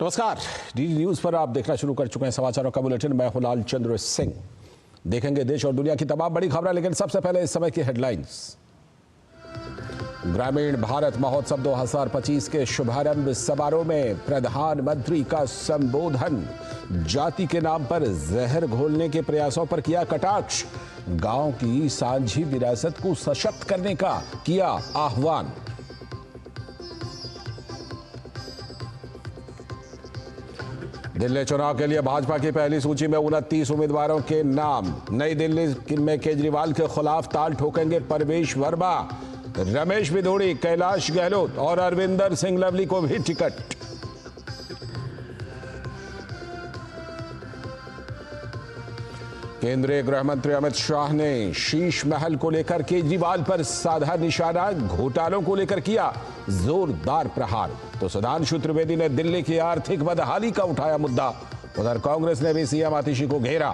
नमस्कार, DD news पर आप देखना शुरू कर चुके हैं समाचारों का बुलेटिन। मैं हूं लाल चंद्र सिंह। देखेंगे देश और दुनिया की तमाम बड़ी खबरें, लेकिन सबसे पहले इस समय की हेडलाइंस। ग्रामीण भारत महोत्सव 2025 के शुभारंभ समारोह में प्रधानमंत्री का संबोधन। जाति के नाम पर जहर घोलने के प्रयासों पर किया कटाक्ष। गांव की सांझी विरासत को सशक्त करने का किया आह्वान। दिल्ली चुनाव के लिए भाजपा की पहली सूची में 29 उम्मीदवारों के नाम। नई दिल्ली में केजरीवाल के खिलाफ ताल ठोकेंगे परवेश वर्मा। रमेश बिधूड़ी, कैलाश गहलोत और अरविंदर सिंह लवली को भी टिकट। केंद्रीय गृह मंत्री अमित शाह ने शीश महल को लेकर केजरीवाल पर साधा निशाना। घोटालों को लेकर किया जोरदार प्रहार। तो सुधांशु त्रिवेदी ने दिल्ली की आर्थिक बदहाली का उठाया मुद्दा। उधर कांग्रेस ने भी सीएम आतिशी को घेरा।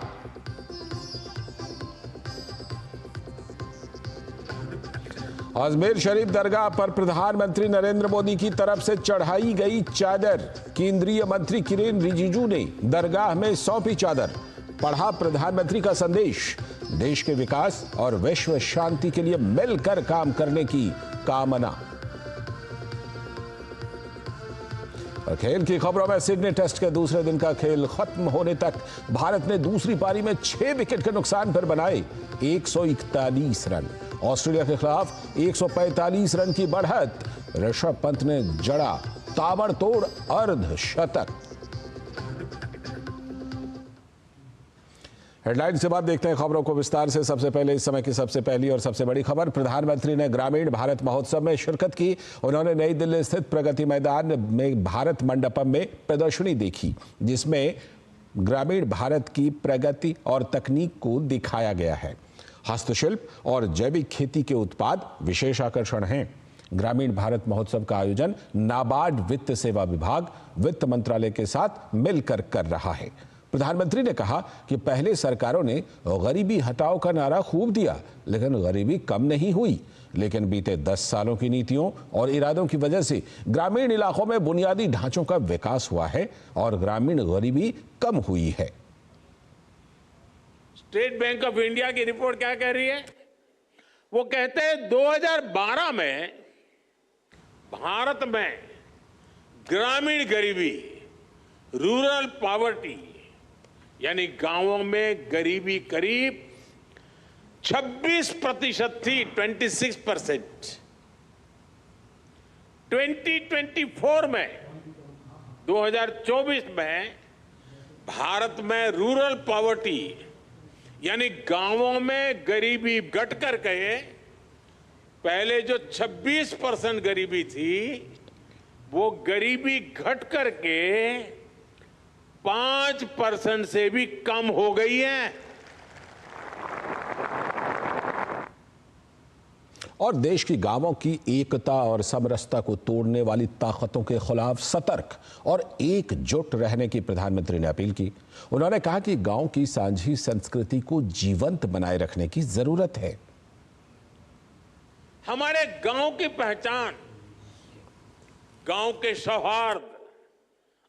अजमेर शरीफ दरगाह पर प्रधानमंत्री नरेंद्र मोदी की तरफ से चढ़ाई गई चादर। केंद्रीय मंत्री किरेन रिजिजू ने दरगाह में सौंपी चादर। पढ़ा प्रधानमंत्री का संदेश। देश के विकास और विश्व शांति के लिए मिलकर काम करने की कामना। और खेल की खबरों में सिडनी टेस्ट के दूसरे दिन का खेल खत्म होने तक भारत ने दूसरी पारी में 6 विकेट के नुकसान पर बनाए 141 रन। ऑस्ट्रेलिया के खिलाफ 145 रन की बढ़त। ऋषभ पंत ने जड़ा ताबड़तोड़ अर्धशतक। हेडलाइन के बाद देखते हैं खबरों को विस्तार से। सबसे पहले इस समय की सबसे पहली और सबसे बड़ी खबर। प्रधानमंत्री ने ग्रामीण भारत महोत्सव में शिरकत की। उन्होंने नई दिल्ली स्थित प्रगति मैदान में भारत मंडपम में प्रदर्शनी देखी, जिसमें ग्रामीण भारत की प्रगति और तकनीक को दिखाया गया है। हस्तशिल्प और जैविक खेती के उत्पाद विशेष आकर्षण हैं। ग्रामीण भारत महोत्सव का आयोजन नाबार्ड वित्त सेवा विभाग वित्त मंत्रालय के साथ मिलकर कर रहा है। प्रधानमंत्री ने कहा कि पहले सरकारों ने गरीबी हटाओ का नारा खूब दिया, लेकिन गरीबी कम नहीं हुई। लेकिन बीते 10 सालों की नीतियों और इरादों की वजह से ग्रामीण इलाकों में बुनियादी ढांचों का विकास हुआ है और ग्रामीण गरीबी कम हुई है। स्टेट बैंक ऑफ इंडिया की रिपोर्ट क्या कह रही है? वो कहते हैं 2012 में भारत में ग्रामीण गरीबी, रूरल पॉवर्टी, यानी गांवों में गरीबी करीब 26% थी, 26%। 2024 में 2024 में भारत में रूरल पॉवर्टी यानी गांवों में गरीबी घट कर गए। पहले जो 26% गरीबी थी, वो गरीबी घट करके 5% से भी कम हो गई है। और देश की गांवों की एकता और समरसता को तोड़ने वाली ताकतों के खिलाफ सतर्क और एकजुट रहने की प्रधानमंत्री ने अपील की। उन्होंने कहा कि गांव की सांझी संस्कृति को जीवंत बनाए रखने की जरूरत है। हमारे गांव की पहचान गांव के सौहार्द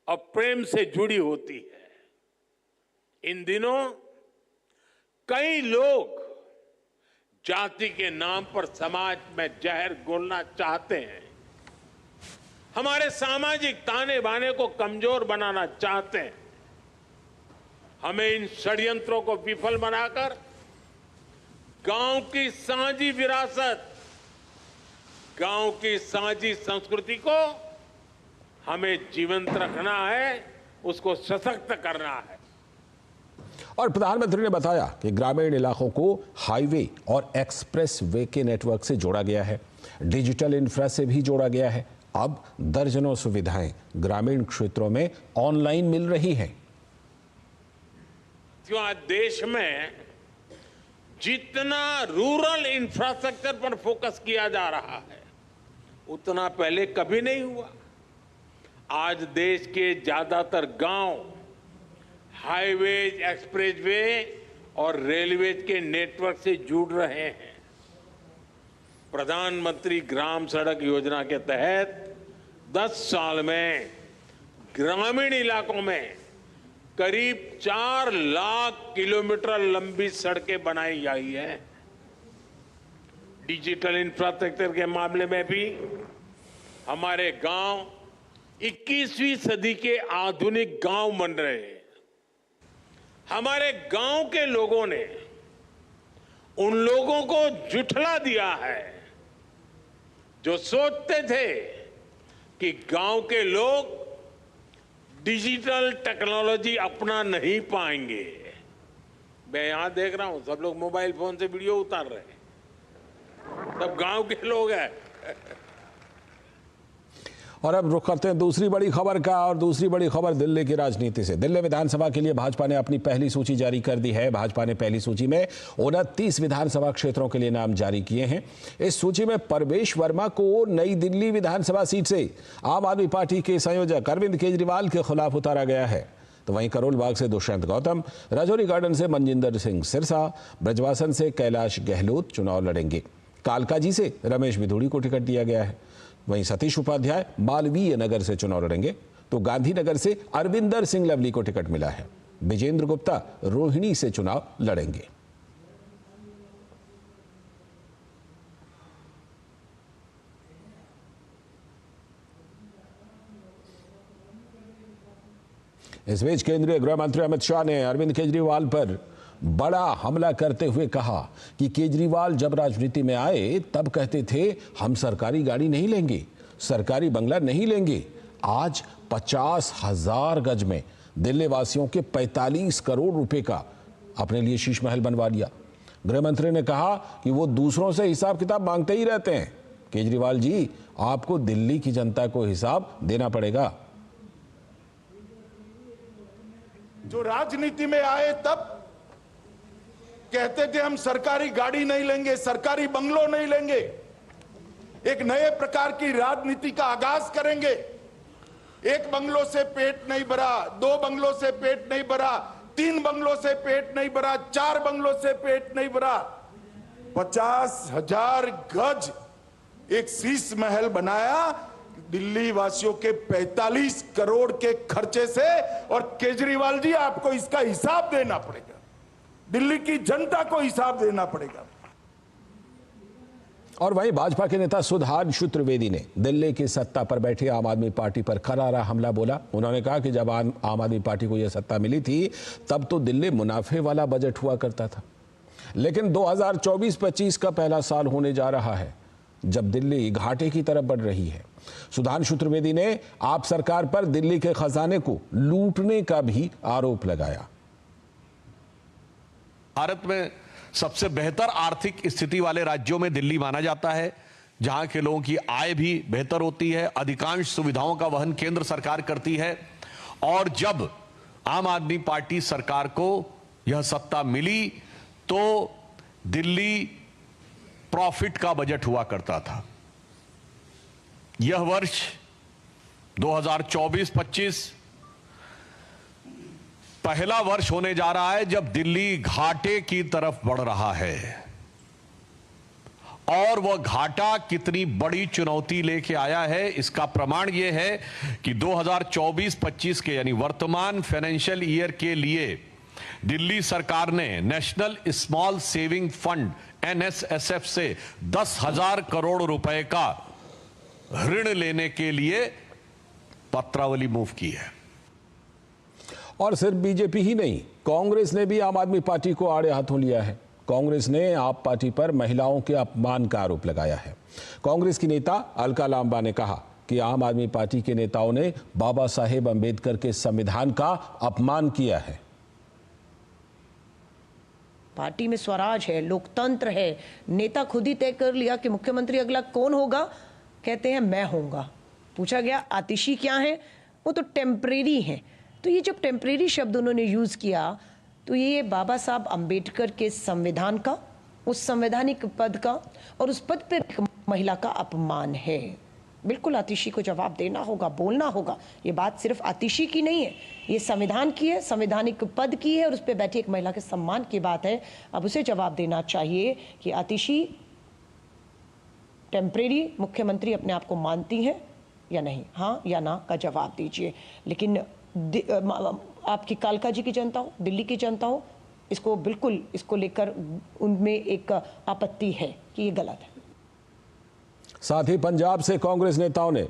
और प्रेम से जुड़ी होती है। इन दिनों कई लोग जाति के नाम पर समाज में जहर घोलना चाहते हैं। हमारे सामाजिक ताने बाने को कमजोर बनाना चाहते हैं। हमें इन षड्यंत्रों को विफल बनाकर गांव की साझी विरासत, गांव की साझी संस्कृति को हमें जीवंत रखना है, उसको सशक्त करना है। और प्रधानमंत्री ने बताया कि ग्रामीण इलाकों को हाईवे और एक्सप्रेस वे के नेटवर्क से जोड़ा गया है। डिजिटल इंफ्रा से भी जोड़ा गया है। अब दर्जनों सुविधाएं ग्रामीण क्षेत्रों में ऑनलाइन मिल रही हैं। आज देश में जितना रूरल इंफ्रास्ट्रक्चर पर फोकस किया जा रहा है, उतना पहले कभी नहीं हुआ। आज देश के ज्यादातर गांव हाईवेज, एक्सप्रेसवे और रेलवेज के नेटवर्क से जुड़ रहे हैं। प्रधानमंत्री ग्राम सड़क योजना के तहत 10 साल में ग्रामीण इलाकों में करीब 4 लाख किलोमीटर लंबी सड़कें बनाई गई है। डिजिटल इंफ्रास्ट्रक्चर के मामले में भी हमारे गांव 21वीं सदी के आधुनिक गांव बन रहे हैं। हमारे गांव के लोगों ने उन लोगों को झुठला दिया है जो सोचते थे कि गांव के लोग डिजिटल टेक्नोलॉजी अपना नहीं पाएंगे। मैं यहां देख रहा हूं सब लोग मोबाइल फोन से वीडियो उतार रहे हैं, सब गांव के लोग हैं। और अब रुख करते हैं दूसरी बड़ी खबर का, और दूसरी बड़ी खबर दिल्ली की राजनीति से। दिल्ली विधानसभा के लिए भाजपा ने अपनी पहली सूची जारी कर दी है। भाजपा ने पहली सूची में 29 विधानसभा क्षेत्रों के लिए नाम जारी किए हैं। इस सूची में परवेश वर्मा को नई दिल्ली विधानसभा सीट से आम आदमी पार्टी के संयोजक अरविंद केजरीवाल के खिलाफ उतारा गया है। तो वहीं करोल बाग से दुष्यंत गौतम, राजौरी गार्डन से मनजिंदर सिंह सिरसा, ब्रजवासन से कैलाश गहलोत चुनाव लड़ेंगे। कालकाजी से रमेश बिधूड़ी को टिकट दिया गया है। वहीं सतीश उपाध्याय मालवीय नगर से चुनाव लड़ेंगे, तो गांधीनगर से अरविंदर सिंह लवली को टिकट मिला है। विजेंद्र गुप्ता रोहिणी से चुनाव लड़ेंगे। इस बीच केंद्रीय गृह मंत्री अमित शाह ने अरविंद केजरीवाल पर बड़ा हमला करते हुए कहा कि केजरीवाल जब राजनीति में आए तब कहते थे हम सरकारी गाड़ी नहीं लेंगे, सरकारी बंगला नहीं लेंगे। आज 50,000 गज में दिल्ली वासियों के 45 करोड़ रुपए का अपने लिए शीश महल बनवा लिया। गृह मंत्री ने कहा कि वो दूसरों से हिसाब किताब मांगते ही रहते हैं। केजरीवाल जी, आपको दिल्ली की जनता को हिसाब देना पड़ेगा। जो राजनीति में आए तब कहते थे हम सरकारी गाड़ी नहीं लेंगे, सरकारी बंगलो नहीं लेंगे, एक नए प्रकार की राजनीति का आगाज करेंगे। एक बंगलों से पेट नहीं भरा, 2 बंगलों से पेट नहीं भरा, 3 बंगलों से पेट नहीं भरा, 4 बंगलों से पेट नहीं भरा, 50,000 गज एक शीश महल बनाया दिल्ली वासियों के 45 करोड़ के खर्चे से। और केजरीवाल जी, आपको इसका हिसाब देना पड़ेगा, दिल्ली की जनता को हिसाब देना पड़ेगा। और वहीं भाजपा के नेता सुधांशु त्रिवेदी ने दिल्ली की सत्ता पर बैठे आम आदमी पार्टी पर करारा हमला बोला। उन्होंने कहा कि जब आम आदमी पार्टी को यह सत्ता मिली थी तब तो दिल्ली मुनाफे वाला बजट हुआ करता था, लेकिन 2024-25 का पहला साल होने जा रहा है जब दिल्ली घाटे की तरफ बढ़ रही है। सुधांशु त्रिवेदी ने आप सरकार पर दिल्ली के खजाने को लूटने का भी आरोप लगाया। भारत में सबसे बेहतर आर्थिक स्थिति वाले राज्यों में दिल्ली माना जाता है, जहां के लोगों की आय भी बेहतर होती है, अधिकांश सुविधाओं का वहन केंद्र सरकार करती है। और जब आम आदमी पार्टी सरकार को यह सत्ता मिली तो दिल्ली प्रॉफिट का बजट हुआ करता था। यह वर्ष 2024-25 पहला वर्ष होने जा रहा है जब दिल्ली घाटे की तरफ बढ़ रहा है। और वह घाटा कितनी बड़ी चुनौती लेके आया है, इसका प्रमाण यह है कि 2024-25 के यानी वर्तमान फाइनेंशियल ईयर के लिए दिल्ली सरकार ने national small saving fund NSSF से 10,000 करोड़ रुपए का ऋण लेने के लिए पत्रावली मूव की है। और सिर्फ बीजेपी ही नहीं, कांग्रेस ने भी आम आदमी पार्टी को आड़े हाथों लिया है। कांग्रेस ने आप पार्टी पर महिलाओं के अपमान का आरोप लगाया है। कांग्रेस की नेता अलका लांबा ने कहा कि आम आदमी पार्टी के नेताओं ने बाबा साहेब अंबेडकर के संविधान का अपमान किया है। पार्टी में स्वराज है, लोकतंत्र है, नेता खुद ही तय कर लिया कि मुख्यमंत्री अगला कौन होगा, कहते हैं मैं होऊंगा। पूछा गया आतिशी क्या है, वो तो टेम्परेरी है। तो ये जब टेम्परेरी शब्द उन्होंने यूज किया तो ये बाबा साहब अंबेडकर के संविधान का, उस संवैधानिक पद का और उस पद पर महिला का अपमान है। बिल्कुल आतिशी को जवाब देना होगा, बोलना होगा। ये बात सिर्फ आतिशी की नहीं है, ये संविधान की है, संवैधानिक पद की है और उस पर बैठी एक महिला के सम्मान की बात है। अब उसे जवाब देना चाहिए कि आतिशी टेम्परेरी मुख्यमंत्री अपने आप को मानती हैं या नहीं, हाँ या ना का जवाब दीजिए। लेकिन आपकी कालका जी की जनता हो, दिल्ली की जनता हो, इसको बिल्कुल इसको लेकर उनमें एक आपत्ति है कि ये गलत है। साथ ही पंजाब से कांग्रेस नेताओं ने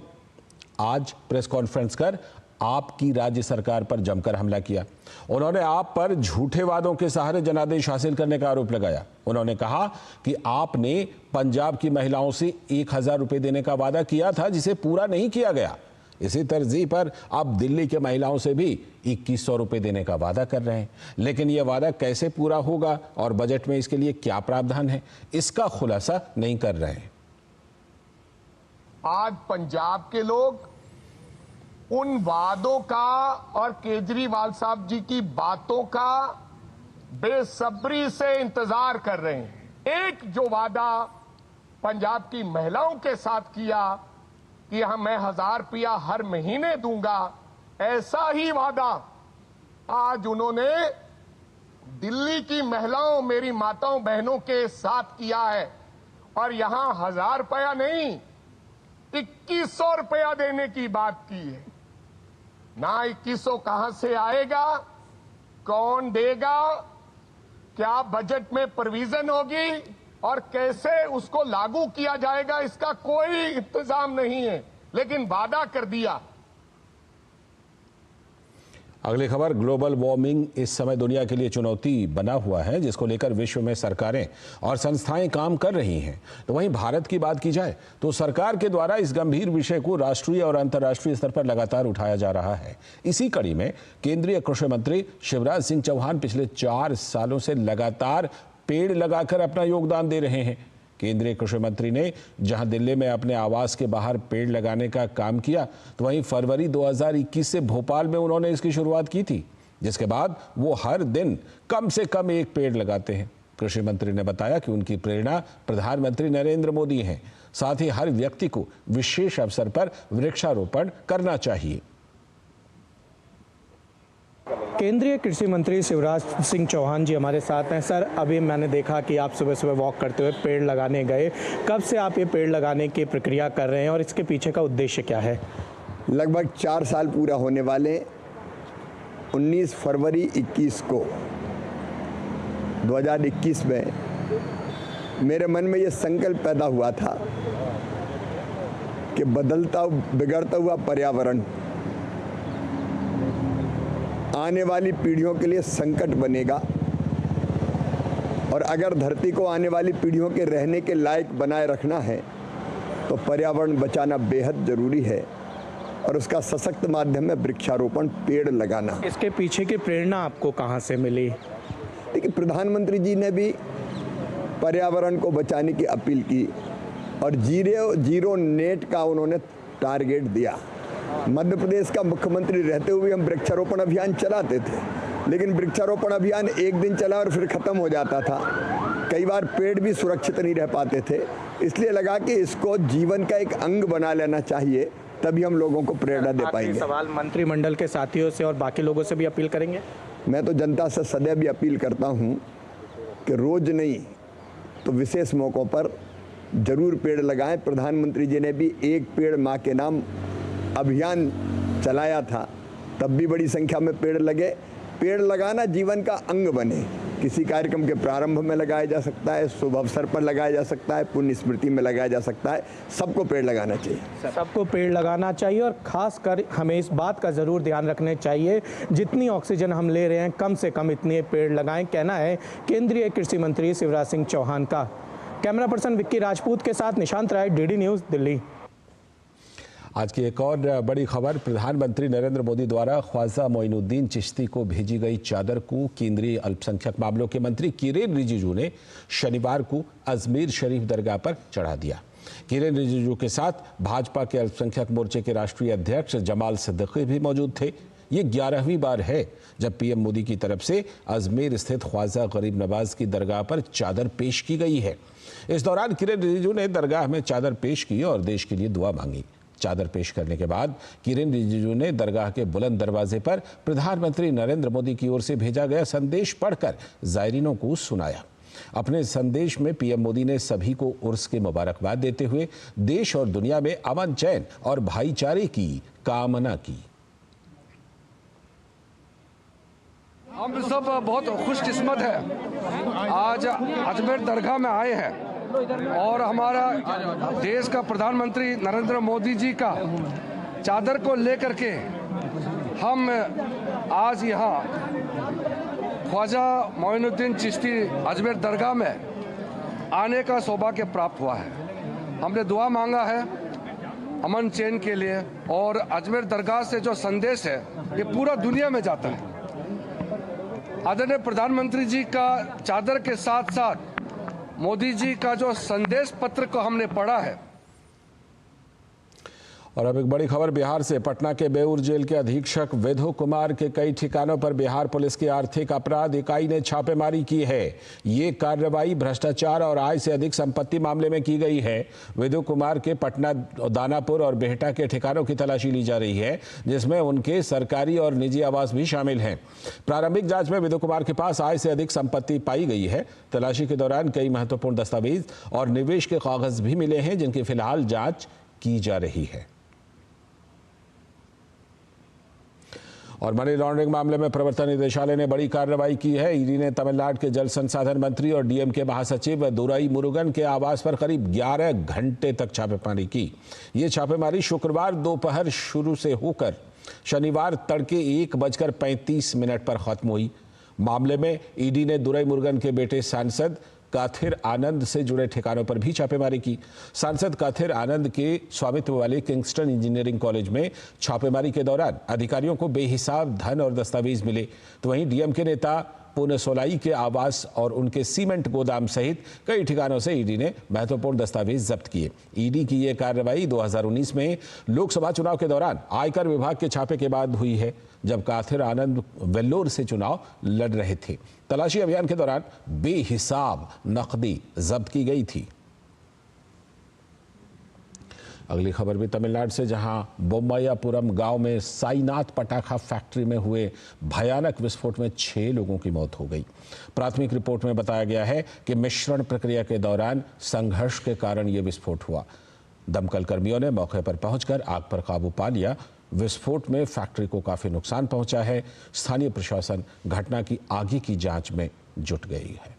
आज प्रेस कॉन्फ्रेंस कर आपकी राज्य सरकार पर जमकर हमला किया। उन्होंने आप पर झूठे वादों के सहारे जनादेश हासिल करने का आरोप लगाया। उन्होंने कहा कि आपने पंजाब की महिलाओं से 1000 रुपए देने का वादा किया था, जिसे पूरा नहीं किया गया। इसी तरजीह पर आप दिल्ली के महिलाओं से भी 2100 रुपए देने का वादा कर रहे हैं, लेकिन यह वादा कैसे पूरा होगा और बजट में इसके लिए क्या प्रावधान है, इसका खुलासा नहीं कर रहे हैं। आज पंजाब के लोग उन वादों का और केजरीवाल साहब जी की बातों का बेसब्री से इंतजार कर रहे हैं। एक जो वादा पंजाब की महिलाओं के साथ किया कि मैं 1000 रुपया हर महीने दूंगा, ऐसा ही वादा आज उन्होंने दिल्ली की महिलाओं, मेरी माताओं बहनों के साथ किया है। और यहां 1000 रुपया नहीं, 2100 रुपया देने की बात की है। ना 2100 कहां से आएगा, कौन देगा, क्या बजट में प्रोविजन होगी और कैसे उसको लागू किया जाएगा, इसका कोई इंतजाम नहीं है, लेकिन वादा कर दिया। अगली खबर, ग्लोबल वार्मिंग इस समय दुनिया के लिए चुनौती बना हुआ है, जिसको लेकर विश्व में सरकारें और संस्थाएं काम कर रही हैं। तो वहीं भारत की बात की जाए तो सरकार के द्वारा इस गंभीर विषय को राष्ट्रीय और अंतर्राष्ट्रीय स्तर पर लगातार उठाया जा रहा है। इसी कड़ी में केंद्रीय कृषि मंत्री शिवराज सिंह चौहान पिछले 4 सालों से लगातार पेड़ लगाकर अपना योगदान दे रहे हैं। केंद्रीय कृषि मंत्री ने जहां दिल्ली में अपने आवास के बाहर पेड़ लगाने का काम किया, तो वहीं फरवरी 2021 से भोपाल में उन्होंने इसकी शुरुआत की थी, जिसके बाद वो हर दिन कम से कम 1 पेड़ लगाते हैं। कृषि मंत्री ने बताया कि उनकी प्रेरणा प्रधानमंत्री नरेंद्र मोदी हैं। साथ ही हर व्यक्ति को विशेष अवसर पर वृक्षारोपण करना चाहिए। केंद्रीय कृषि मंत्री शिवराज सिंह चौहान जी हमारे साथ हैं। सर, अभी मैंने देखा कि आप सुबह सुबह वॉक करते हुए पेड़ लगाने गए। कब से आप ये पेड़ लगाने की प्रक्रिया कर रहे हैं और इसके पीछे का उद्देश्य क्या है? लगभग 4 साल पूरा होने वाले 19 फरवरी 21 को 2021 में मेरे मन में ये संकल्प पैदा हुआ था कि बदलता बिगड़ता हुआ पर्यावरण आने वाली पीढ़ियों के लिए संकट बनेगा, और अगर धरती को आने वाली पीढ़ियों के रहने के लायक बनाए रखना है तो पर्यावरण बचाना बेहद ज़रूरी है, और उसका सशक्त माध्यम है वृक्षारोपण, पेड़ लगाना। इसके पीछे की प्रेरणा आपको कहाँ से मिली? देखिए, प्रधानमंत्री जी ने भी पर्यावरण को बचाने की अपील की और जीरो नेट का उन्होंने टारगेट दिया। मध्य प्रदेश का मुख्यमंत्री रहते हुए हम वृक्षारोपण अभियान चलाते थे, लेकिन वृक्षारोपण अभियान एक दिन चला और फिर ख़त्म हो जाता था। कई बार पेड़ भी सुरक्षित नहीं रह पाते थे, इसलिए लगा कि इसको जीवन का एक अंग बना लेना चाहिए, तभी हम लोगों को प्रेरणा दे पाएंगे। सवाल मंत्रिमंडल के साथियों से और बाकी लोगों से भी अपील करेंगे? मैं तो जनता से सदैव भी अपील करता हूँ कि रोज़ नहीं तो विशेष मौक़ों पर ज़रूर पेड़ लगाएं। प्रधानमंत्री जी ने भी 1 पेड़ माँ के नाम अभियान चलाया था, तब भी बड़ी संख्या में पेड़ लगे। पेड़ लगाना जीवन का अंग बने। किसी कार्यक्रम के प्रारंभ में लगाया जा सकता है, शुभ अवसर पर लगाया जा सकता है, पुण्य स्मृति में लगाया जा सकता है। सबको पेड़ लगाना चाहिए। सबको पेड़ लगाना चाहिए, और खासकर हमें इस बात का ज़रूर ध्यान रखना चाहिए, जितनी ऑक्सीजन हम ले रहे हैं कम से कम इतने पेड़ लगाएं, कहना है केंद्रीय कृषि मंत्री शिवराज सिंह चौहान का। कैमरा पर्सन विक्की राजपूत के साथ निशांत राय, डीडी न्यूज़, दिल्ली। आज की एक और बड़ी खबर, प्रधानमंत्री नरेंद्र मोदी द्वारा ख्वाजा मोइनुद्दीन चिश्ती को भेजी गई चादर को केंद्रीय अल्पसंख्यक मामलों के मंत्री किरेन रिजिजू ने शनिवार को अजमेर शरीफ दरगाह पर चढ़ा दिया। किरेन रिजिजू के साथ भाजपा के अल्पसंख्यक मोर्चे के राष्ट्रीय अध्यक्ष जमाल सिद्दीकी भी मौजूद थे। ये 11वीं बार है जब पीएम मोदी की तरफ से अजमेर स्थित ख्वाजा गरीब नवाज की दरगाह पर चादर पेश की गई है। इस दौरान किरेन रिजिजू ने दरगाह में चादर पेश की और देश के लिए दुआ मांगी। चादर पेश करने के बाद किरेन रिजिजू ने दरगाह के बुलंद दरवाजे पर प्रधानमंत्री नरेंद्र मोदी की ओर से भेजा गया संदेश पढ़कर जायरीनों को सुनाया। अपने संदेश में पीएम मोदी ने सभी को उर्स की मुबारकबाद देते हुए देश और दुनिया में अमन, चैन और भाईचारे की कामना की। हम सब बहुत खुशकिस्मत है, आज अजमेर दरगाह में आए हैं और हमारा देश का प्रधानमंत्री नरेंद्र मोदी जी का चादर को लेकर के हम आज यहाँ ख्वाजा मोइनुद्दीन चिश्ती अजमेर दरगाह में आने का सौभाग्य प्राप्त हुआ है। हमने दुआ मांगा है अमन चैन के लिए, और अजमेर दरगाह से जो संदेश है ये पूरा दुनिया में जाता है। आदरणीय प्रधानमंत्री जी का चादर के साथ साथ मोदी जी का जो संदेश पत्र को हमने पढ़ा है। और अब एक बड़ी खबर बिहार से। पटना के बेऊर जेल के अधीक्षक विधु कुमार के कई ठिकानों पर बिहार पुलिस की आर्थिक अपराध इकाई ने छापेमारी की है। ये कार्रवाई भ्रष्टाचार और आय से अधिक संपत्ति मामले में की गई है। विधु कुमार के पटना, दानापुर और बेहटा के ठिकानों की तलाशी ली जा रही है, जिसमें उनके सरकारी और निजी आवास भी शामिल हैं। प्रारंभिक जांच में विधु कुमार के पास आय से अधिक संपत्ति पाई गई है। तलाशी के दौरान कई महत्वपूर्ण दस्तावेज और निवेश के कागज भी मिले हैं, जिनकी फिलहाल जांच की जा रही है। और मनी लॉन्ड्रिंग मामले में प्रवर्तन निदेशालय ने बड़ी कार्रवाई की है। ईडी ने तमिलनाडु के जल संसाधन मंत्री और डीएमके महासचिव दुराई मुरुगन के आवास पर करीब 11 घंटे तक छापेमारी की। ये छापेमारी शुक्रवार दोपहर शुरू से होकर शनिवार तड़के 1:35 पर खत्म हुई। मामले में ईडी ने दुराई मुरुगन के बेटे सांसद काथिर आनंद से जुड़े ठिकानों पर भी छापेमारी की। सांसद काथिर आनंद के स्वामित्व वाले किंगस्टन इंजीनियरिंग कॉलेज में छापेमारी के दौरान अधिकारियों को बेहिसाब धन और दस्तावेज मिले। तो वहीं डीएमके नेता पुनसोलाई के आवास और उनके सीमेंट गोदाम सहित कई ठिकानों से ईडी ने महत्वपूर्ण दस्तावेज जब्त किए। ईडी की यह कार्रवाई 2019 में लोकसभा चुनाव के दौरान आयकर विभाग के छापे के बाद हुई है, जब काथिर आनंद वेल्लोर से चुनाव लड़ रहे थे। तलाशी अभियान के दौरान बेहिसाब नकदी जब्त की गई थी। अगली खबर भी तमिलनाडु से, जहां बोम्मयापुरम गांव में साईनाथ पटाखा फैक्ट्री में हुए भयानक विस्फोट में 6 लोगों की मौत हो गई। प्राथमिक रिपोर्ट में बताया गया है कि मिश्रण प्रक्रिया के दौरान संघर्ष के कारण यह विस्फोट हुआ। दमकल कर्मियों ने मौके पर पहुंचकर आग पर काबू पा लिया। विस्फोट में फैक्ट्री को काफी नुकसान पहुंचा है। स्थानीय प्रशासन घटना की आगे की जांच में जुट गई है।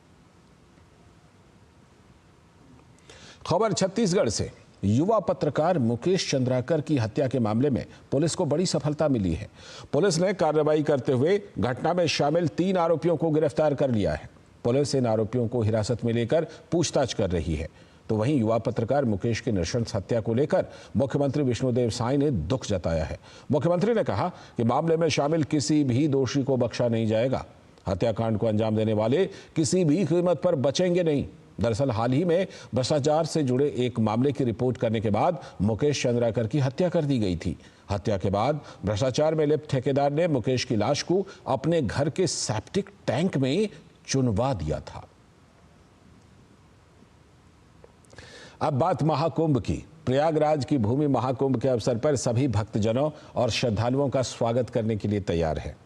खबर छत्तीसगढ़ से। युवा पत्रकार मुकेश चंद्राकर की हत्या के मामले में पुलिस को बड़ी सफलता मिली है। पुलिस ने कार्रवाई करते हुए घटना में शामिल 3 आरोपियों को गिरफ्तार कर लिया है। पुलिस इन आरोपियों को हिरासत में लेकर पूछताछ कर रही है। तो वहीं युवा पत्रकार मुकेश की नृशंस हत्या को लेकर मुख्यमंत्री विष्णुदेव साय ने दुख जताया है। मुख्यमंत्री ने कहा कि मामले में शामिल किसी भी दोषी को बख्शा नहीं जाएगा। हत्याकांड को अंजाम देने वाले किसी भी कीमत पर बचेंगे नहीं। दरअसल हाल ही में भ्रष्टाचार से जुड़े एक मामले की रिपोर्ट करने के बाद मुकेश चंद्राकर की हत्या कर दी गई थी। हत्या के बाद भ्रष्टाचार में लिप्त ठेकेदार ने मुकेश की लाश को अपने घर के सेप्टिक टैंक में चुनवा दिया था। अब बात महाकुंभ की। प्रयागराज की भूमि महाकुंभ के अवसर पर सभी भक्तजनों और श्रद्धालुओं का स्वागत करने के लिए तैयार है।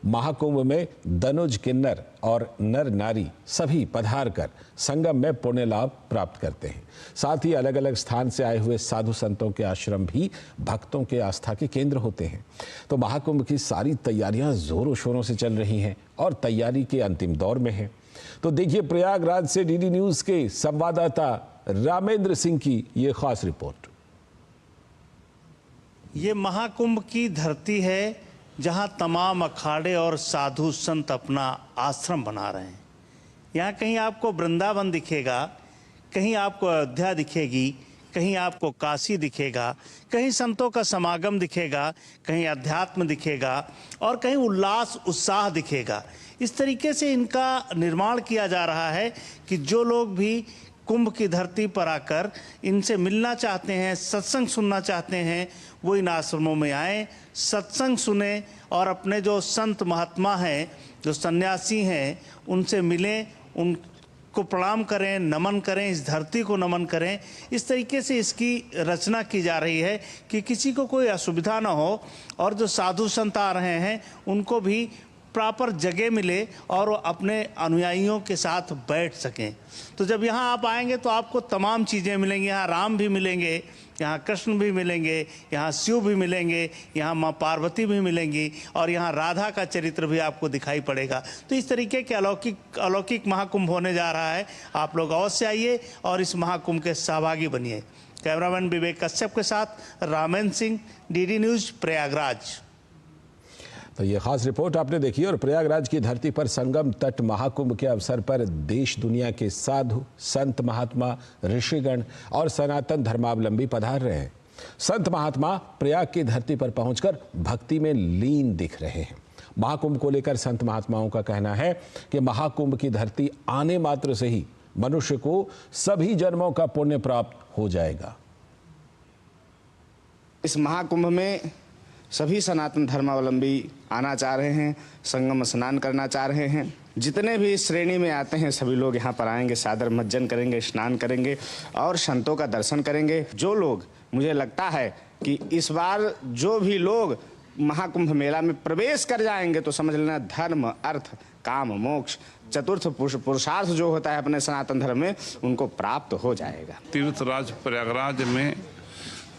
महाकुंभ में दनुज, किन्नर और नर नारी सभी पधार कर संगम में पुण्य लाभ प्राप्त करते हैं। साथ ही अलग अलग स्थान से आए हुए साधु संतों के आश्रम भी भक्तों के आस्था के केंद्र होते हैं। तो महाकुंभ की सारी तैयारियां जोरों शोरों से चल रही हैं और तैयारी के अंतिम दौर में है। तो देखिए प्रयागराज से डीडी न्यूज के संवाददाता रामेंद्र सिंह की ये खास रिपोर्ट। ये महाकुंभ की धरती है, जहां तमाम अखाड़े और साधु संत अपना आश्रम बना रहे हैं। यहाँ कहीं आपको वृंदावन दिखेगा, कहीं आपको अयोध्या दिखेगी, कहीं आपको काशी दिखेगा, कहीं संतों का समागम दिखेगा, कहीं अध्यात्म दिखेगा और कहीं उल्लास उत्साह दिखेगा। इस तरीके से इनका निर्माण किया जा रहा है कि जो लोग भी कुंभ की धरती पर आकर इनसे मिलना चाहते हैं, सत्संग सुनना चाहते हैं, वो इन आश्रमों में आए, सत्संग सुने और अपने जो संत महात्मा हैं, जो सन्यासी हैं, उनसे मिलें, उनको प्रणाम करें, नमन करें, इस धरती को नमन करें। इस तरीके से इसकी रचना की जा रही है कि किसी को कोई असुविधा ना हो और जो साधु संत आ रहे हैं उनको भी प्रॉपर जगह मिले और वो अपने अनुयायियों के साथ बैठ सकें। तो जब यहाँ आप आएंगे तो आपको तमाम चीज़ें मिलेंगी। यहाँ राम भी मिलेंगे, यहाँ कृष्ण भी मिलेंगे, यहाँ शिव भी मिलेंगे, यहाँ माँ पार्वती भी मिलेंगी और यहाँ राधा का चरित्र भी आपको दिखाई पड़ेगा। तो इस तरीके के अलौकिक महाकुंभ होने जा रहा है। आप लोग अवश्य आइए और इस महाकुंभ के सहभागी बनिए। कैमरामैन विवेक कश्यप के साथ ramen Singh, DD news, Prayagraj. तो ये खास रिपोर्ट आपने देखी और प्रयागराज की धरती पर संगम तट महाकुंभ के अवसर पर देश दुनिया के साधु, संत, महात्मा, ऋषिगण और सनातन धर्मावलंबी पधार रहे हैं। संत महात्मा प्रयाग की धरती पर पहुंचकर भक्ति में लीन दिख रहे हैं। महाकुंभ को लेकर संत महात्माओं का कहना है कि महाकुंभ की धरती आने मात्र से ही मनुष्य को सभी जन्मों का पुण्य प्राप्त हो जाएगा। इस महाकुंभ में सभी सनातन धर्मावलंबी आना चाह रहे हैं, संगम स्नान करना चाह रहे हैं। जितने भी इस श्रेणी में आते हैं सभी लोग यहाँ पर आएंगे, सादर मज्जन करेंगे, स्नान करेंगे और संतों का दर्शन करेंगे। जो लोग, मुझे लगता है कि इस बार जो भी लोग महाकुंभ मेला में प्रवेश कर जाएंगे तो समझ लेना धर्म, अर्थ, काम, मोक्ष, चतुर्थ पुरुषार्थ जो होता है अपने सनातन धर्म में, उनको प्राप्त हो जाएगा। तीर्थराज प्रयागराज में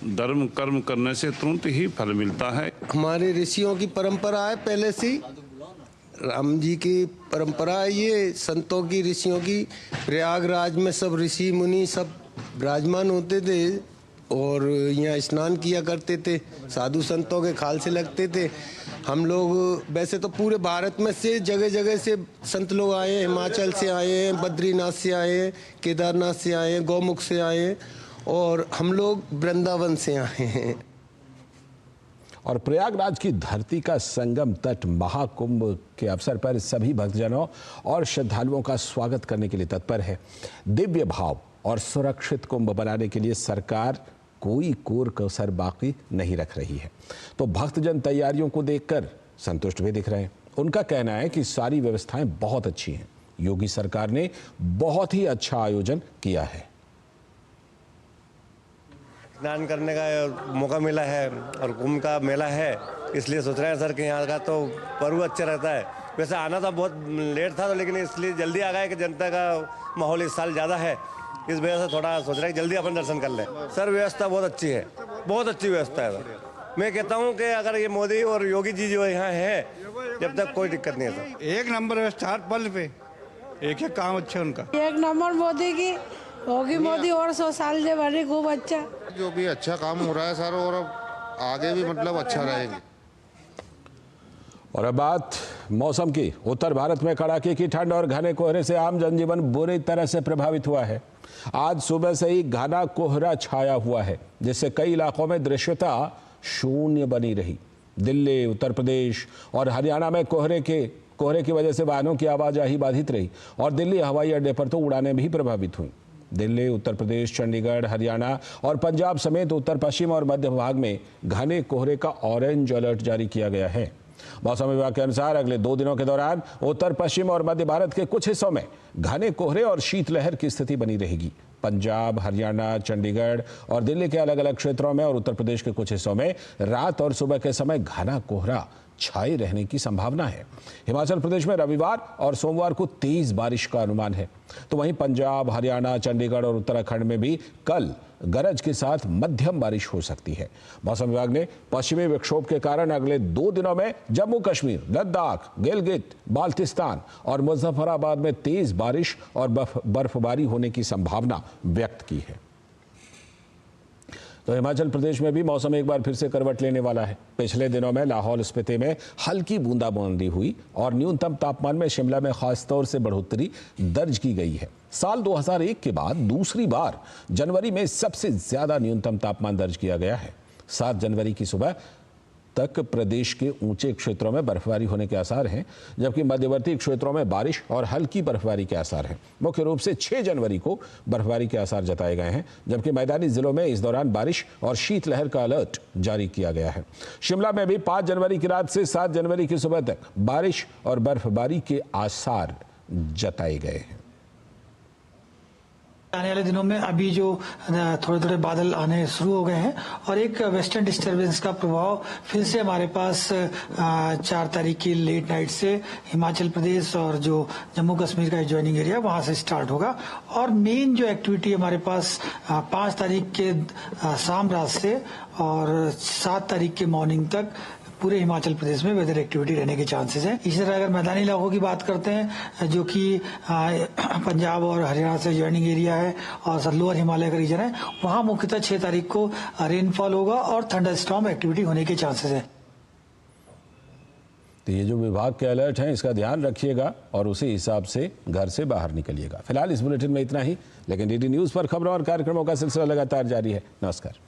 धर्म कर्म करने से तुरंत ही फल मिलता है। हमारे ऋषियों की परंपरा है, पहले से राम जी की परंपरा है, ये संतों की, ऋषियों की। प्रयागराज में सब ऋषि मुनि सब विराजमान होते थे और यहाँ स्नान किया करते थे, साधु संतों के खाल से लगते थे। हम लोग वैसे तो पूरे भारत में से जगह जगह से संत लोग आए हैं, हिमाचल से आए हैं, बद्रीनाथ से आए हैं, केदारनाथ से आए हैं, गौमुख से आए हैं और हम लोग वृंदावन से आए हैं। और प्रयागराज की धरती का संगम तट महाकुंभ के अवसर पर सभी भक्तजनों और श्रद्धालुओं का स्वागत करने के लिए तत्पर है। दिव्य भाव और सुरक्षित कुंभ बनाने के लिए सरकार कोई कोर कसर बाकी नहीं रख रही है। तो भक्तजन तैयारियों को देखकर संतुष्ट भी दिख रहे हैं। उनका कहना है कि सारी व्यवस्थाएं बहुत अच्छी हैं। योगी सरकार ने बहुत ही अच्छा आयोजन किया है। स्नान करने का मौका मिला है और कुंभ का मेला है, इसलिए सोच रहे हैं सर कि यहाँ का तो पर्व अच्छा रहता है। वैसे आना था बहुत लेट था तो, लेकिन इसलिए जल्दी आ गए कि जनता का माहौल इस साल ज़्यादा है, इस वजह से थोड़ा सोच रहे हैं कि जल्दी अपन दर्शन कर लें। सर व्यवस्था बहुत अच्छी है, बहुत अच्छी व्यवस्था है सर। मैं कहता हूँ कि अगर ये मोदी और योगी जी जो यहाँ है, जब तक कोई दिक्कत नहीं है सर। एक नंबर व्यवस्था, हर पल पे एक एक काम अच्छा उनका। एक नंबर मोदी की होगी, मोदी और 100 साल से बड़ी खूब अच्छा। जो भी अच्छा काम हो रहा है सर, और अब आगे भी मतलब अच्छा रहेगा। और अब बात मौसम की। उत्तर भारत में कड़ाके की ठंड और घने कोहरे से आम जनजीवन बुरी तरह से प्रभावित हुआ है। आज सुबह से ही घना कोहरा छाया हुआ है, जिससे कई इलाकों में दृश्यता शून्य बनी रही। दिल्ली, उत्तर प्रदेश और हरियाणा में कोहरे की वजह से वाहनों की आवाजाही बाधित रही और दिल्ली हवाई अड्डे पर तो उड़ानें भी प्रभावित हुई। दिल्ली, उत्तर प्रदेश, चंडीगढ़, हरियाणा और पंजाब समेत उत्तर पश्चिम और मध्य भाग में घने कोहरे का ऑरेंज अलर्ट जारी किया गया है। मौसम विभाग के अनुसार अगले 2 दिनों के दौरान उत्तर पश्चिम और मध्य भारत के कुछ हिस्सों में घने कोहरे और शीतलहर की स्थिति बनी रहेगी। पंजाब, हरियाणा, चंडीगढ़ और दिल्ली के अलग अलग क्षेत्रों में और उत्तर प्रदेश के कुछ हिस्सों में रात और सुबह के समय घना कोहरा छाए रहने की संभावना है। हिमाचल प्रदेश में रविवार और सोमवार को तेज बारिश का अनुमान है। तो वहीं पंजाब, हरियाणा, चंडीगढ़ और उत्तराखंड में भी कल गरज के साथ मध्यम बारिश हो सकती है। मौसम विभाग ने पश्चिमी विक्षोभ के कारण अगले 2 दिनों में जम्मू कश्मीर, लद्दाख, गिलगित, बाल्टिस्तान और मुजफ्फराबाद में तेज बारिश और बर्फबारी होने की संभावना व्यक्त की है। तो हिमाचल प्रदेश में भी मौसम एक बार फिर से करवट लेने वाला है। पिछले दिनों में लाहौल स्पीति में हल्की बूंदाबांदी हुई और न्यूनतम तापमान में शिमला में खास तौर से बढ़ोतरी दर्ज की गई है। साल 2001 के बाद दूसरी बार जनवरी में सबसे ज्यादा न्यूनतम तापमान दर्ज किया गया है। 7 जनवरी की सुबह तक प्रदेश के ऊंचे क्षेत्रों में बर्फबारी होने के आसार हैं, जबकि मध्यवर्ती क्षेत्रों में बारिश और हल्की बर्फबारी के आसार हैं। मुख्य रूप से 6 जनवरी को बर्फबारी के आसार जताए गए हैं, जबकि मैदानी जिलों में इस दौरान बारिश और शीतलहर का अलर्ट जारी किया गया है। शिमला में भी 5 जनवरी की रात से 7 जनवरी की सुबह तक बारिश और बर्फबारी के आसार जताए गए हैं। आने वाले दिनों में अभी जो थोड़े थोड़े बादल आने शुरू हो गए हैं और एक वेस्टर्न डिस्टर्बेंस का प्रभाव फिर से हमारे पास 4 तारीख की लेट नाइट से हिमाचल प्रदेश और जो जम्मू कश्मीर का एडजॉइनिंग एरिया वहां से स्टार्ट होगा। और मेन जो एक्टिविटी हमारे पास 5 तारीख के शाम रात से और 7 तारीख के मॉर्निंग तक पूरे हिमाचल प्रदेश में वेदर एक्टिविटी रहने के चांसेस हैं। इसी तरह अगर मैदानी इलाकों की बात करते हैं जो कि पंजाब और हरियाणा से जॉइनिंग एरिया है और लोअर हिमालय का रीजन है, वहां मुख्यतः 6 तारीख को रेनफॉल होगा और थंडरस्टॉर्म एक्टिविटी होने के चांसेस है। तो ये जो विभाग के अलर्ट हैं इसका ध्यान रखिएगा और उसी हिसाब से घर से बाहर निकलिएगा। फिलहाल इस बुलेटिन में इतना ही, लेकिन डीडी न्यूज़ पर खबरों और कार्यक्रमों का सिलसिला लगातार जारी है। नमस्कार।